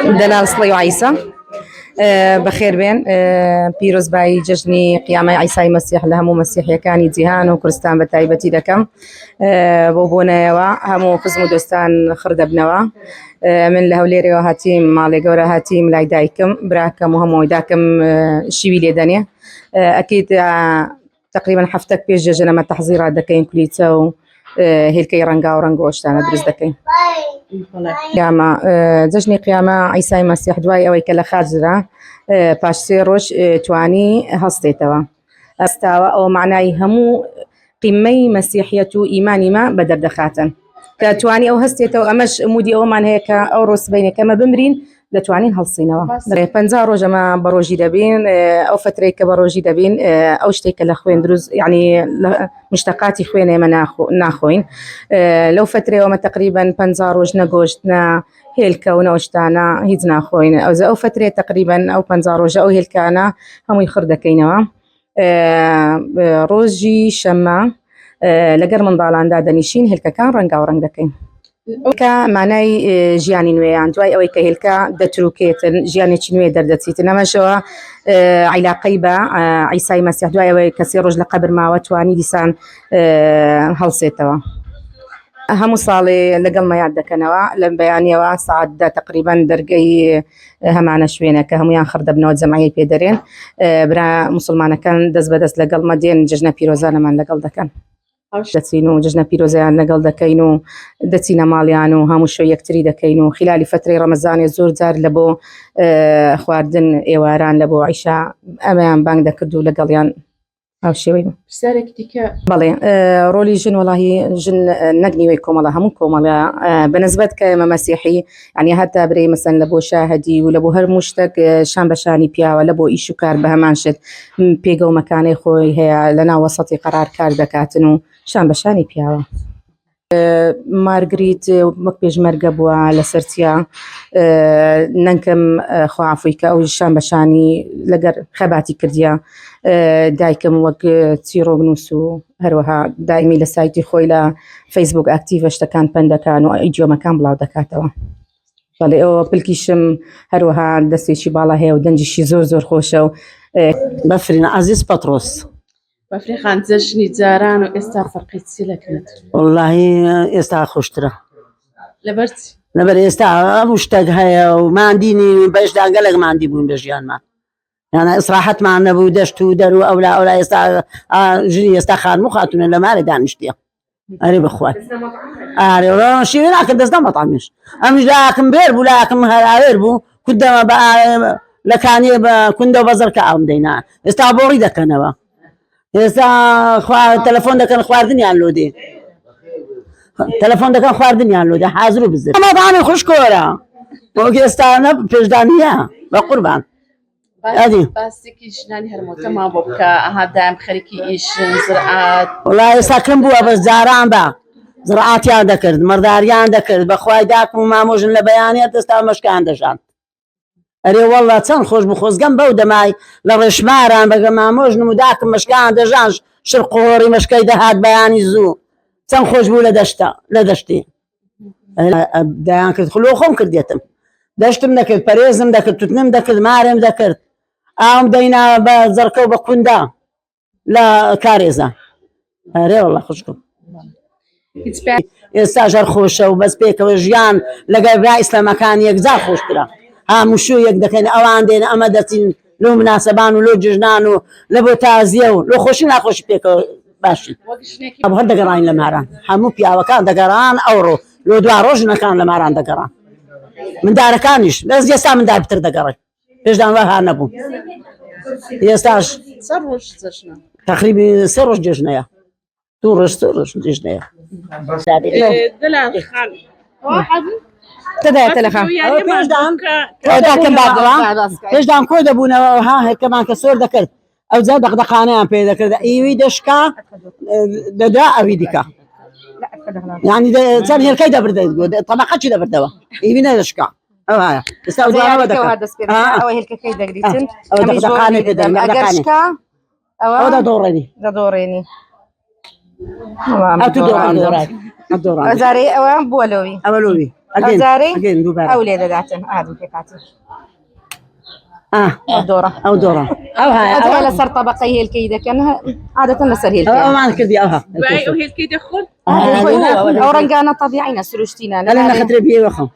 دلال صلي وعيسى. بخير بين بيروز باي ججني قيامة عيسى مسيح لهمو مسيح يكاني جيهان وكريستان بتايبتي دكم بوبونا يوا همو قسمو دوستان خرد ابنوا من لهوليري وهاتيم مالي جورا هاتيم لاي دايكم براكم وهمو داكم شيويلي دنيا أكيد تقريبا حفتك بيج جنا ما تحضيرات دكين كليتو هيلكي رنجا ورنجوش تانا درس دكين قيامة ججني قيامة عيسى مسيح دواي أو كلا خاجرة باش سيروش تواني هستيتوا استوى أو معناه همو قمي مسيحية إيماني ما بدر دخاتن كتواني أو هستيتوا أمش مودي أو من هيك أو روس بيني كما بمرين لتوانين هالصينوا بنزارو جما بروجي دبين أو فترة كبروجي دبين أو شتيك لأخوين دروز يعني مشتقاتي خويني من ناخوين لو فترة وما تقريبا بنزارو جناجوشنا هيلكا ونوشتانا هيزنا خوين أو فترة تقريبا أو بنزارو جاو هيلكانا هم يخرد كينوا روجي شما لقر من ضالان دادنيشين هيلكا كان رنجا ورنج دكين كا معناي جياني نوي عن جواي أو كهيلكا دتروكيتن جياني تشنوي دردتيت إنما شو علاقة با عيسى مسيح جواي أو كسر رجل قبر ما وتواني لسان هالسيتوا هم صالي لقل ما يعد كنوا لم بياني وصعد تقريبا درجي همعنا شوينا كهم ينخرد بنود زمعي بيدرين برا مسلمان كان دز بدس لقل مدين ججنا بيروزانا من لقل دكان دتينو ججنا بيروزان لقل دكينو دتينا ماليانو هم شوية كتري دكينو خلال فترة رمضان يزور زار لبو خواردن إيواران لبو عشاء أمام بانك دكردو لقليان أو شيء وين ساركتك بالي رولي جن والله جن نجني ويكم والله همكم والله بالنسبة كمسيحي يعني حتى بري مثلا لبو شاهدي ولبو هر مشتق شان بشاني بيا ولبو إيشو كار بهمانشت بيجو مكاني خوي هي لنا وسطي قرار كار دكاتنو شان بشاني بيا مارغريت مكبيج مرقب على سرتيا ننكم خو عفويكا أو شان بشاني لقر خباتي كرديا دايكم وق تيرو بنوسو هروها دايمي لسايتي خويلا فيسبوك اكتيف اشتكان بندكان وايجو مكان بلاو دكاتوا فالي او بلكيشم هروها دسي شي بالا هي ودنجي شي زور زور خوشو بفرين عزيز بطرس بفرين خان زشني زاران واستغفرقيت سلكنت والله خوشترا لبر مشتاق هيا وما عنديني باش دانقلق ما عندي بون بجيان ما يعني إصراحت مع النبو دشتو درو أولا جري يستخان مخاتون إلا ما أريد أنشتيا أريد أخوات أريد ولا شيء لكن دسنا مطعمش أمش لكن بيربو لكن هيربو كنت ما بقى لكاني كنت بزر كأم دينا استعبوري ده كنا بقى تلفون ده كان خواردني عن لودي تلفون ده كان خواردني عن لودي حاضروا بالزر مطعمي خوش كورة وكي استعنا بجدانية بقربان هذه بس كيش ناني هالموتة ما بوكا هذا مخريكي إيش زراعات والله ساكن بوا بس زاران با زراعات يا ذكرت مرداريان ذكرت بخواي داك وما موجن لبيانيات تستوى مشكان دشان أري والله تسن خوش بخوز جنب بودا ماي لرشماران بقى ما موجن مداك مشكان دجان شرقوري مشكاي دهات بياني زو تسن خوش بولا دشتا لدشتي ديان كنت خلوخهم كرديتم دشتم ذكرت بريزم ذكرت تتنم ذكرت مارم ذكرت دينا بزركو بكوندا لا كاريزا هري والله خوشكم يستاجر خوشه وبس بيك وجيان لقى رئيس لمكان يجزا خوش ترى مشو يقدكين اوان دين امدتين لو مناسبان ولو ججنان لبو تازيو لو خوشنا خوش بيك باشي ابو هدا قراين لماران حمو بيا وكان دقران اورو لو دواروجنا كان لماران دقران من دار كانش بس يسا من دار بتر دقران ايش دان وها نبو يستاش صروش زشنا تقريبا سروش ججنايا تورش ججنايا دلال خان واحد تدا تلخا ايش دان كم بعد ايش دان كود ابونا ها كمان كسور ذكرت او زاد دقدقانه بي ذكرت ايوي دشكا ددا اويديكا يعني زين هي الكيده برد طبقه كذا بردوا ايوي دشكا هاي استودوا انا ودك هذا سبير او هي الكيده قريتن او دقدقانه كده دقدقانه او ده دوريني والله الدوران زاري او بولوي زاري أجين دوباره أولاد ذاتن هذا بيكاتي دورة أو دورة أو هاي هذا لسر طبقة هي الكيدة كانها عادة لسر هي أو الكيدة ما كذي أوها باي وهي الكيد يخون أو رنجانا طبيعي نسروشتينا أنا خطر بيه وخم